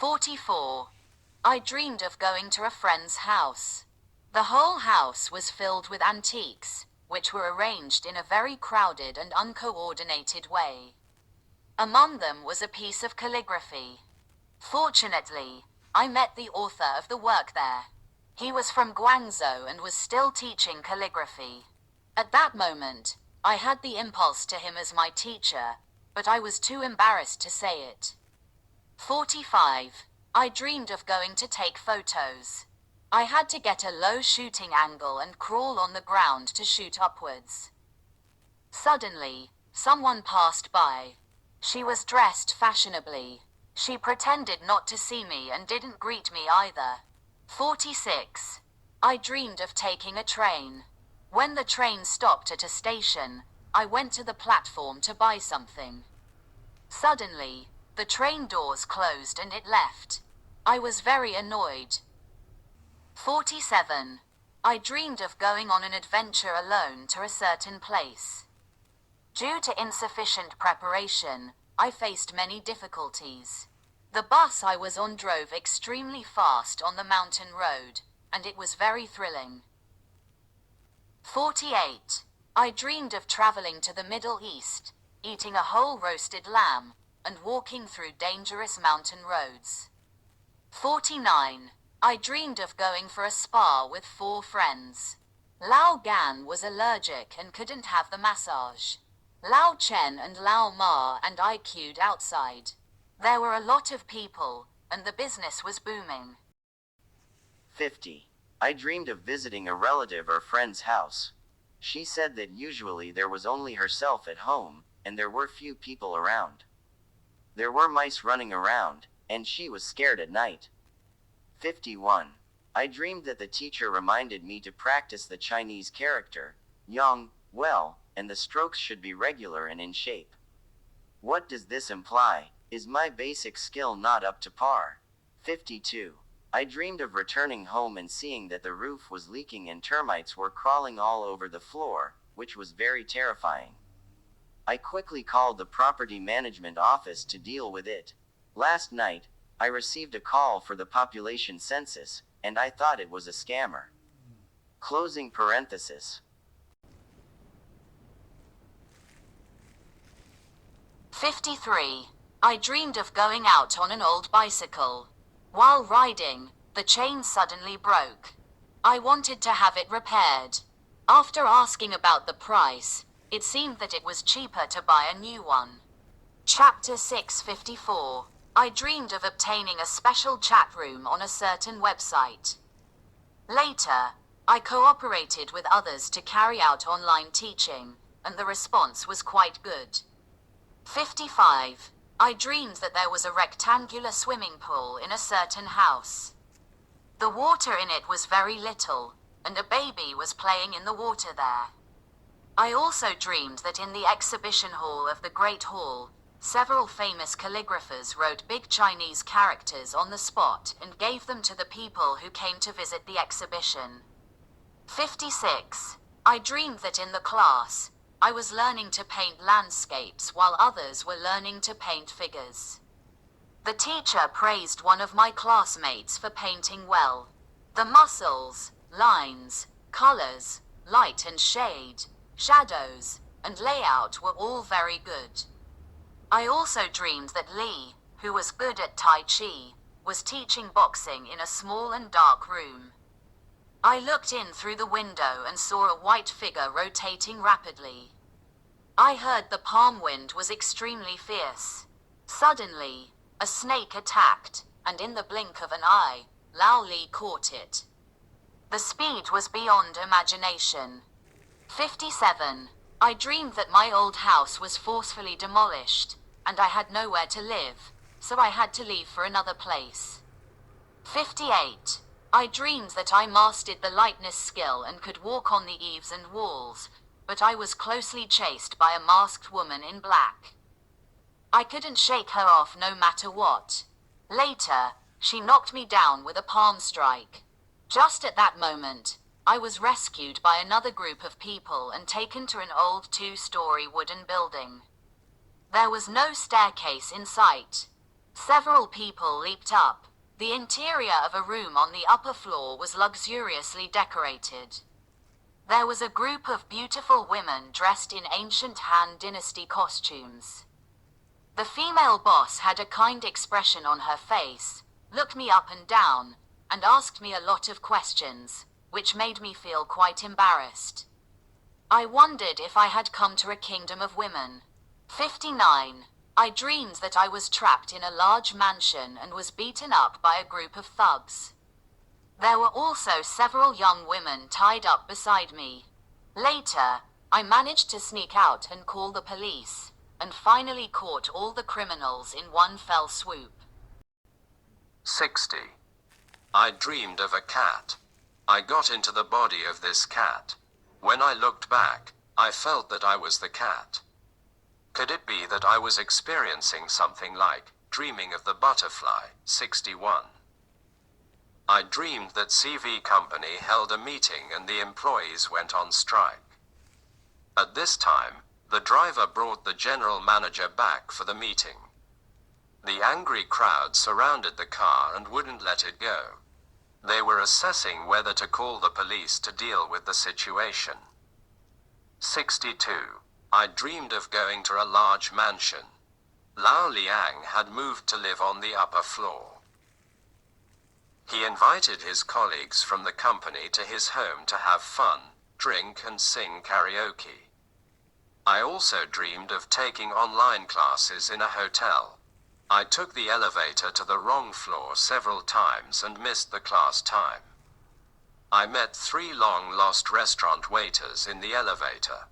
44. I dreamed of going to a friend's house. The whole house was filled with antiques, which were arranged in a very crowded and uncoordinated way. Among them was a piece of calligraphy. Fortunately, I met the author of the work there. He was from Guangzhou and was still teaching calligraphy. At that moment, I had the impulse to him as my teacher, but I was too embarrassed to say it. 45. I dreamed of going to take photos. I had to get a low shooting angle and crawl on the ground to shoot upwards. Suddenly, someone passed by. She was dressed fashionably. She pretended not to see me and didn't greet me either. 46. I dreamed of taking a train. When the train stopped at a station, I went to the platform to buy something. Suddenly, the train doors closed and it left. I was very annoyed. 47. I dreamed of going on an adventure alone to a certain place. Due to insufficient preparation, I faced many difficulties. The bus I was on drove extremely fast on the mountain road, and it was very thrilling. 48. I dreamed of traveling to the Middle East, eating a whole roasted lamb, and walking through dangerous mountain roads. 49. I dreamed of going for a spa with 4 friends. Lao Gan was allergic and couldn't have the massage. Lao Chen and Lao Ma and I queued outside. There were a lot of people, and the business was booming. 50. I dreamed of visiting a relative or friend's house. She said that usually there was only herself at home, and there were few people around. There were mice running around, and she was scared at night. 51. I dreamed that the teacher reminded me to practice the Chinese character, yang, well, and the strokes should be regular and in shape. What does this imply? Is my basic skill not up to par? 52. I dreamed of returning home and seeing that the roof was leaking and termites were crawling all over the floor, which was very terrifying. I quickly called the property management office to deal with it. Last night, I received a call for the population census, and I thought it was a scammer. Closing parenthesis. 53. I dreamed of going out on an old bicycle. While riding, the chain suddenly broke. I wanted to have it repaired. After asking about the price, it seemed that it was cheaper to buy a new one. Chapter 654. I dreamed of obtaining a special chat room on a certain website. Later, I cooperated with others to carry out online teaching, and the response was quite good. 55. I dreamed that there was a rectangular swimming pool in a certain house. The water in it was very little, and a baby was playing in the water there. I also dreamed that in the exhibition hall of the Great Hall, several famous calligraphers wrote big Chinese characters on the spot and gave them to the people who came to visit the exhibition. 56. I dreamed that in the class, I was learning to paint landscapes while others were learning to paint figures. The teacher praised one of my classmates for painting well. The muscles, lines, colors, light and shade, shadows, and layout were all very good. I also dreamed that Li, who was good at Tai Chi, was teaching boxing in a small and dark room. I looked in through the window and saw a white figure rotating rapidly. I heard the palm wind was extremely fierce. Suddenly, a snake attacked, and in the blink of an eye, Lao Li caught it. The speed was beyond imagination. 57. I dreamed that my old house was forcefully demolished, and I had nowhere to live, so I had to leave for another place. 58. I dreamed that I mastered the lightness skill and could walk on the eaves and walls, but I was closely chased by a masked woman in black. I couldn't shake her off no matter what. Later, she knocked me down with a palm strike. Just at that moment, I was rescued by another group of people and taken to an old 2-story wooden building. There was no staircase in sight. Several people leaped up. The interior of a room on the upper floor was luxuriously decorated. There was a group of beautiful women dressed in ancient Han Dynasty costumes. The female boss had a kind expression on her face, looked me up and down, and asked me a lot of questions, which made me feel quite embarrassed. I wondered if I had come to a kingdom of women. 59. I dreamed that I was trapped in a large mansion and was beaten up by a group of thugs. There were also several young women tied up beside me. Later, I managed to sneak out and call the police, and finally caught all the criminals in one fell swoop. 60. I dreamed of a cat. I got into the body of this cat. When I looked back, I felt that I was the cat. Could it be that I was experiencing something like dreaming of the butterfly? 61. I dreamed that CV Company held a meeting and the employees went on strike. At this time, the driver brought the general manager back for the meeting. The angry crowd surrounded the car and wouldn't let it go. They were assessing whether to call the police to deal with the situation. 62. I dreamed of going to a large mansion. Lao Liang had moved to live on the upper floor. He invited his colleagues from the company to his home to have fun, drink and sing karaoke. I also dreamed of taking online classes in a hotel. I took the elevator to the wrong floor several times and missed the class time. I met 3 long-lost restaurant waiters in the elevator.